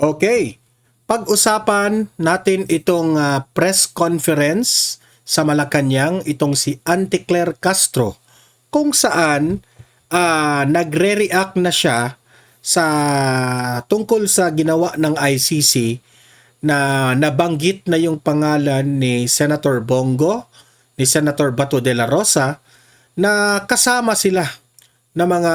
Okay. Pag-usapan natin itong press conference sa Malacanang, itong si Auntie Claire Castro, kung saan nagre-react na siya sa tungkol sa ginawa ng ICC na nabanggit na yung pangalan ni Senator Bongo, ni Senator Bato de la Rosa, na kasama sila na mga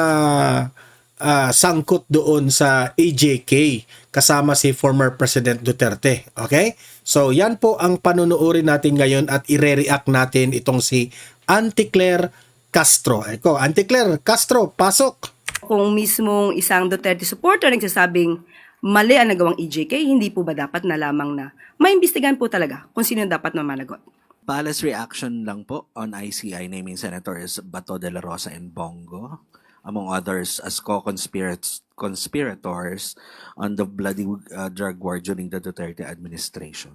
sangkot doon sa AJK kasama si former President Duterte. Okay? So yan po ang panunuorin natin ngayon at ire-react natin itong si Auntie Claire Castro. Eko, Auntie Claire Castro, pasok! Kung mismong isang Duterte supporter nagsasabing mali ang nagawang EJK, hindi po ba dapat na lamang na maimbestigahan po talaga kung sino dapat na managot? Palace reaction lang po on ICI naming Senators Bato de la Rosa and Bongo, among others, as co-conspirators on the bloody drug war during the Duterte administration.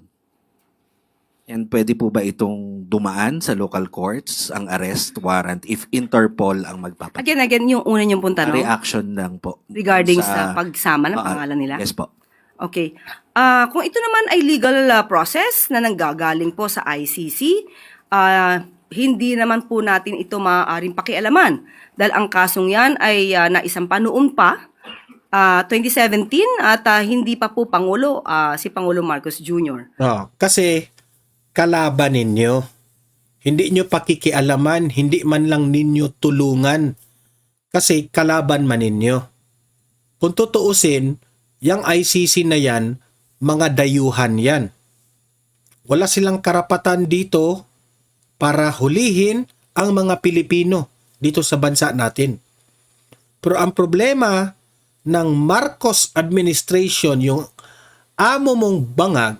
And pwede po ba itong dumaan sa local courts, ang arrest warrant, if Interpol ang magpapatay? Again, yung una niyong pong tanong Reaction lang po. regarding sa pagsama ng pangalan nila? Yes po. Okay. Kung ito naman ay legal process na nanggagaling po sa ICC, hindi naman po natin ito maaaring pakialaman dahil ang kasong yan ay naisampa noon pa, 2017 at hindi pa po Pangulo, si Pangulo Marcos Jr. Kasi kalaban ninyo. Hindi nyo pakikialaman, hindi man lang ninyo tulungan. Kasi kalaban man ninyo. Kung tutuusin, yung ICC na yan, mga dayuhan yan. Wala silang karapatan dito para hulihin ang mga Pilipino dito sa bansa natin. Pero ang problema ng Marcos administration, yung amo mong bangag,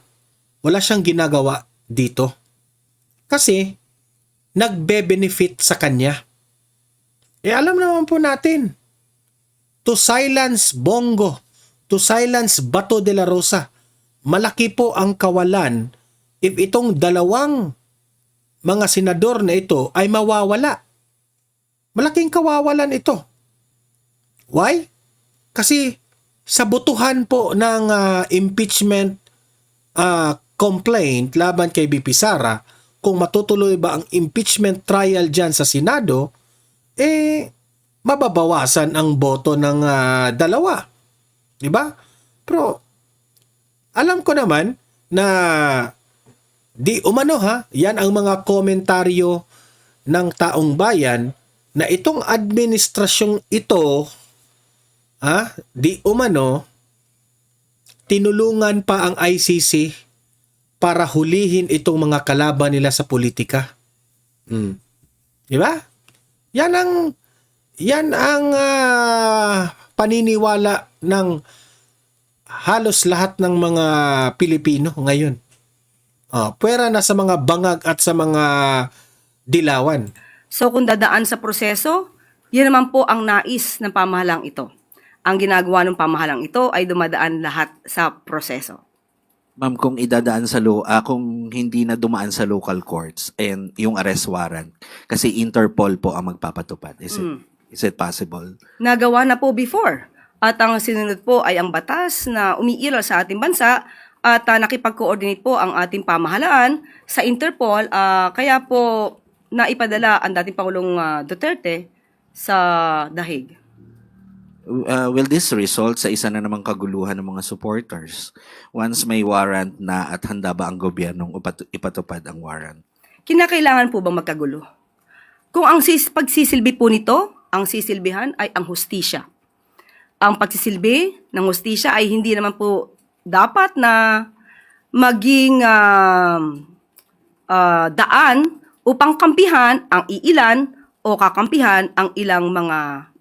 wala siyang ginagawa dito. Kasi nagbe-benefit sa kanya. Alam naman po natin, to silence Bongo, to silence Bato de la Rosa, malaki po ang kawalan if itong dalawang mga senador na ito ay mawawala. Malaking kawawalan ito. Why? Kasi sa butuhan po ng impeachment complaint laban kay BP Sara, kung matutuloy ba ang impeachment trial dyan sa Senado, mababawasan ang boto ng dalawa. Diba? Pero alam ko naman na di umano yan ang mga komentaryo ng taong bayan na itong administrasyong ito, di umano, tinulungan pa ang ICC para hulihin itong mga kalaban nila sa politika. Diba? Yan ang paniniwala ng halos lahat ng mga Pilipino ngayon. Pwera na sa mga bangag at sa mga dilawan. So kung dadaan sa proseso, yan naman po ang nais ng pamahalang ito. Ang ginagawa ng pamahalang ito ay dumadaan lahat sa proseso. Ma'am, kung idadaan sa kung hindi na dumaan sa local courts and yung arrest warrant, kasi Interpol po ang magpapatupad. Is it possible? Nagawa na po before. At ang sinunod po ay ang batas na umiiral sa ating bansa at nakipag-coordinate po ang ating pamahalaan sa Interpol. Kaya po naipadala ang dating Pangulong Duterte sa The Hague. Will this result sa isa na namang kaguluhan ng mga supporters once may warrant na at handa ba ang gobyernong ipatupad ang warrant? Kinakailangan po bang magkagulo? Kung ang pagsisilbi po nito, ang sisilbihan ay ang hustisya. Ang pagsisilbi ng hustisya ay hindi naman po dapat na maging daan upang kampihan ang iilan o kakampihan ang ilang mga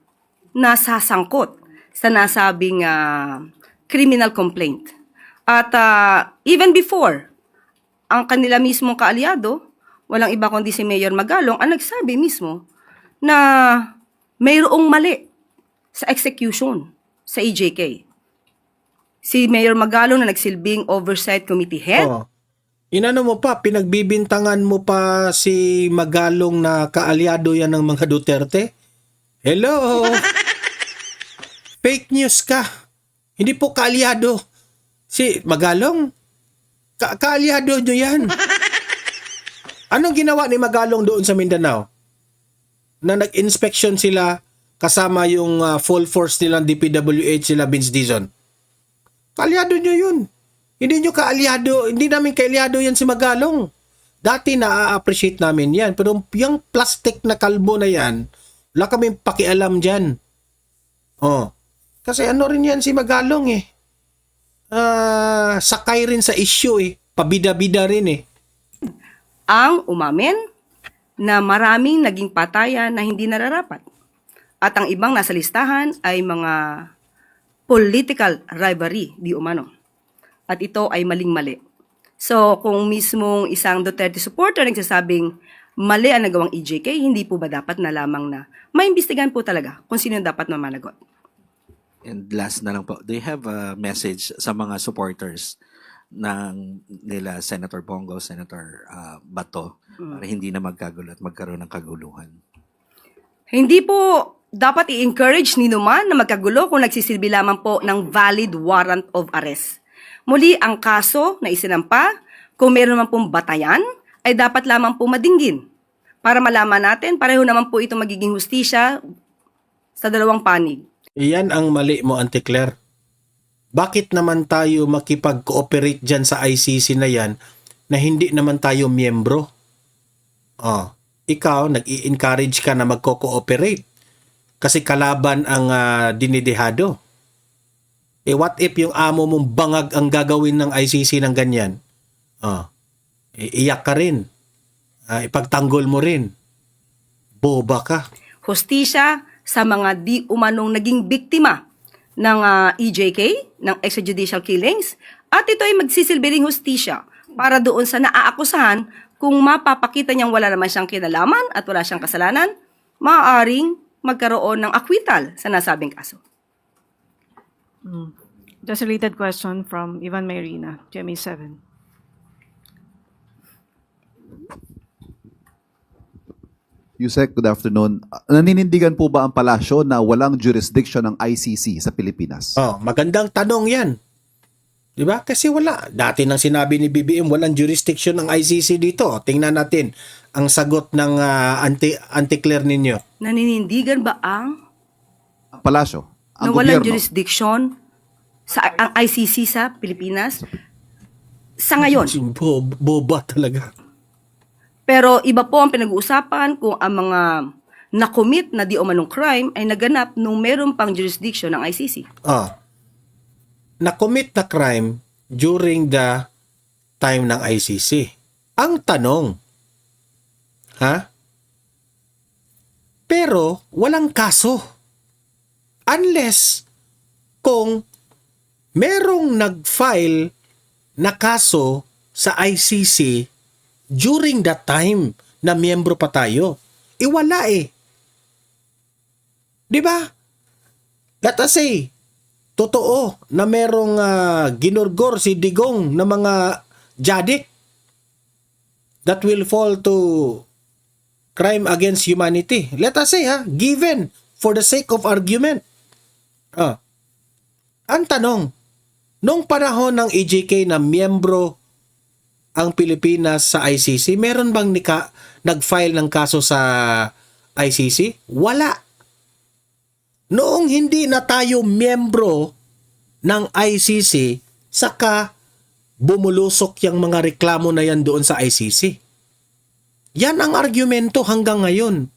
nasasangkot sa nasabing criminal complaint. At even before, ang kanila mismong kaalyado, walang iba kundi si Mayor Magalong, ang nagsabi mismo na mayroong mali sa execution sa EJK. Si Mayor Magalong na nagsilbing Oversight Committee Head. Inano mo pa, pinagbibintangan mo pa si Magalong na kaalyado yan ng mga Duterte? Hello! Fake news ka. Hindi po kaalyado. Si Magalong, kaalyado nyo yan. Anong ginawa ni Magalong doon sa Mindanao? Na nag-inspection sila kasama yung full force nilang DPWH sila Vince Dizon. Kaalyado nyo yun. Hindi nyo kaalyado, hindi namin kaalyado yan si Magalong. Dati na-appreciate namin yan. Pero yung plastic na kalbo na yan, wala kaming pakialam dyan. Oh. Kasi ano rin yan si Magalong eh. Sakay rin sa issue eh. Pabida-bida rin eh. Ang umamin na maraming naging patayan na hindi nararapat. At ang ibang nasa listahan ay mga political rivalry, di umano. At ito ay maling-mali. So, kung mismong isang Duterte supporter nagsasabing mali ang nagawang EJK, hindi po ba dapat na lamang na maimbestigahan po talaga kung sino dapat na managot? And last na lang po, do you have a message sa mga supporters ng nila Senator Bongo, Senator Bato, para hindi na magkagulo at magkaroon ng kaguluhan? Hindi po dapat i-encourage ni Numan na magkagulo kung nagsisilbi lamang po ng valid warrant of arrest. Muli, ang kaso na isinampa, kung meron naman pong batayan, ay dapat lamang po madinggin. Para malaman natin, pareho naman po ito magiging hustisya sa dalawang panig. Iyan ang mali mo, Auntie Claire. Bakit naman tayo makipag-cooperate dyan sa ICC na yan na hindi naman tayo miyembro? Ikaw, nag-i-encourage ka na magko-cooperate kasi kalaban ang dinidehado. What if yung amo mong bangag ang gagawin ng ICC ng ganyan? Iyak ka rin. Ipagtanggol mo rin. Boba ka. Hustisya sa mga di umanong naging biktima ng EJK, ng extrajudicial killings, at ito ay magsisilbi ring hustisya para doon sa naaakusahan kung mapapakita niyang wala naman siyang kinalaman at wala siyang kasalanan, maaaring magkaroon ng acquittal sa nasabing kaso. Just a related question from Ivan Mayrina, GMA7. Yusek, good afternoon. Naninindigan po ba ang palasyo na walang jurisdiction ng ICC sa Pilipinas? Magandang tanong yan. Di ba? Kasi wala. Dati nang sinabi ni BBM, walang jurisdiction ng ICC dito. Tingnan natin ang sagot ng Auntie-Claire ninyo. Naninindigan ba ang Ang palasyo, na ang walang gobyerno. jurisdiction sa ang ICC sa Pilipinas sa ngayon? Boba talaga. Pero iba po ang pinag-uusapan kung ang mga nakomit na di umanong crime ay naganap nung meron pang jurisdiction ng ICC. Na-commit na crime during the time ng ICC. Ang tanong, pero walang kaso. Unless kung merong nag-file na kaso sa ICC during that time na miyembro pa tayo. Wala eh. Di ba? Let us say, totoo na merong ginurgor si Digong na mga jadik that will fall to crime against humanity. Let us say, given for the sake of argument. Ang tanong, nung panahon ng EJK na miyembro ang Pilipinas sa ICC, meron bang nag-file ng kaso sa ICC? Wala. Noong hindi na tayo miyembro ng ICC, saka bumulusok yung mga reklamo na yan doon sa ICC. Yan ang argumento hanggang ngayon.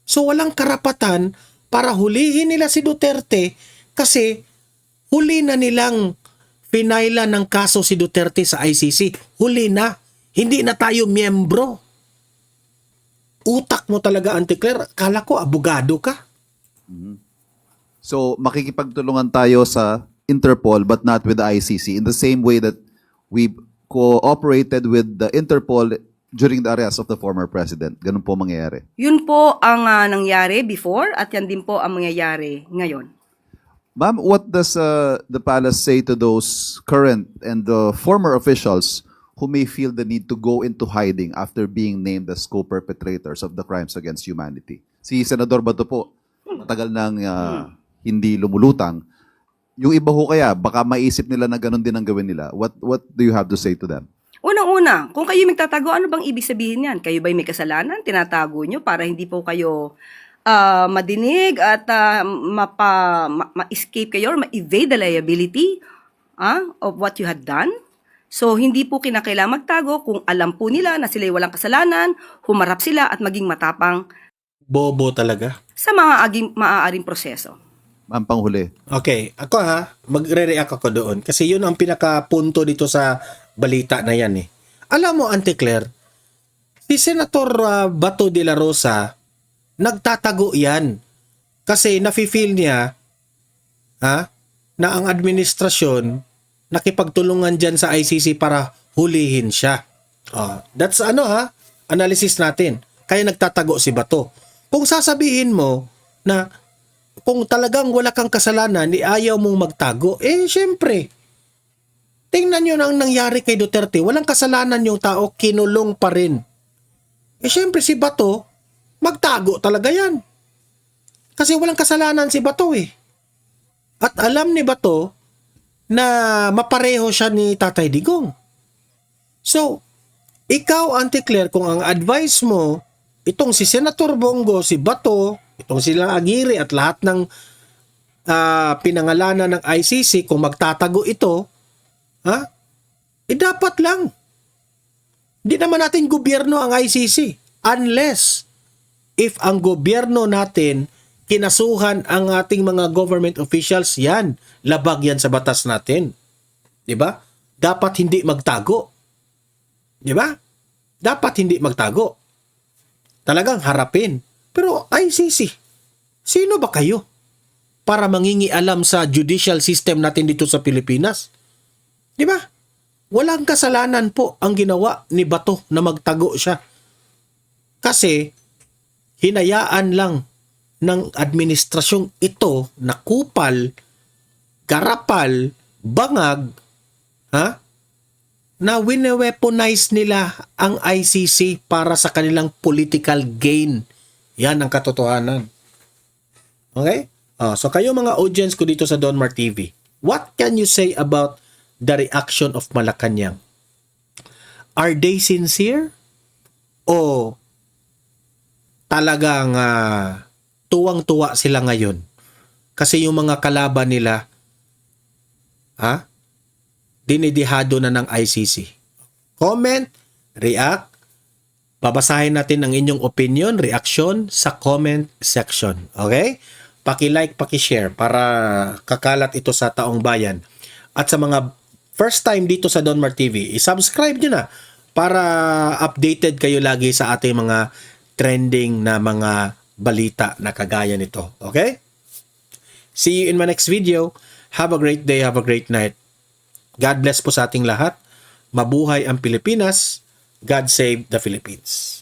So walang karapatan para hulihin nila si Duterte kasi huli na nilang pinaila ng kaso si Duterte sa ICC. Huli na. Hindi na tayo miyembro. Utak mo talaga, Auntie Claire. Kala ko, abogado ka. So, makikipagtulungan tayo sa Interpol but not with the ICC in the same way that we cooperated with the Interpol during the arrest of the former president. Ganun po mangyayari. Yun po ang nangyari before at yan din po ang mangyayari ngayon. Ma'am, what does the palace say to those current and former officials who may feel the need to go into hiding after being named as co-perpetrators of the crimes against humanity? Si Senador Bato po, matagal nang hindi lumulutang. Yung iba ho kaya, baka maisip nila na ganun din ang gawin nila. What do you have to say to them? Unang-una, kung kayo magtatago, ano bang ibig sabihin yan? Kayo ba'y may kasalanan? Tinatago nyo para hindi po kayo madinig at ma-escape kayo or ma-evade the liability of what you had done? So, hindi po kinakailangan magtago kung alam po nila na sila'y walang kasalanan, humarap sila at maging matapang Bobo talaga. sa mga maaaring proseso. Ang panghuli. Okay, ako magre-react ako doon. Kasi yun ang pinakapunto dito sa balita na yan eh. Alam mo, Auntie Claire, si Senator Bato de la Rosa, nagtatago yan. Kasi nafe-feel niya na ang administrasyon nakipagtulungan dyan sa ICC para hulihin siya. That's analysis natin. Kaya nagtatago si Bato. Kung sasabihin mo na kung talagang wala kang kasalanan, ayaw mong magtago, syempre, tingnan nyo na ang nangyari kay Duterte. Walang kasalanan yung tao, kinulong pa rin. Syempre si Bato, magtago talaga yan. Kasi walang kasalanan si Bato eh. At alam ni Bato na mapareho siya ni Tatay Digong. So, ikaw, Auntie Claire, kung ang advice mo, itong si Senator Bongo, si Bato, itong sila Aguirre at lahat ng pinangalanan ng ICC, kung magtatago ito, dapat lang. Hindi naman natin gobyerno ang ICC unless if ang gobyerno natin kinasuhan ang ating mga government officials, yan, labag yan sa batas natin. 'Di ba? Dapat hindi magtago. 'Di ba? Dapat hindi magtago. Talagang harapin. Pero ICC, sino ba kayo para mangingialam sa judicial system natin dito sa Pilipinas? 'Di ba? Walang kasalanan po ang ginawa ni Bato na magtago siya. Kasi hinayaan lang ng administrasyong ito na kupal, garapal, bangag, na wine-weaponize nila ang ICC para sa kanilang political gain. Yan ang katotohanan. Okay? So kayo mga audience ko dito sa Donmar TV, what can you say about the reaction of Malacanang? Are they sincere? O talagang tuwang-tuwa sila ngayon? Kasi yung mga kalaban nila, dinidihado na ng ICC. Comment, react, babasahin natin ang inyong opinion, reaction sa comment section. Okay? Paki-like, paki-share para kakalat ito sa taong bayan. At sa mga first time dito sa Donmar TV, i-subscribe nyo na para updated kayo lagi sa ating mga trending na mga balita na kagaya nito. Okay? See you in my next video. Have a great day, have a great night. God bless po sa ating lahat. Mabuhay ang Pilipinas. God save the Philippines.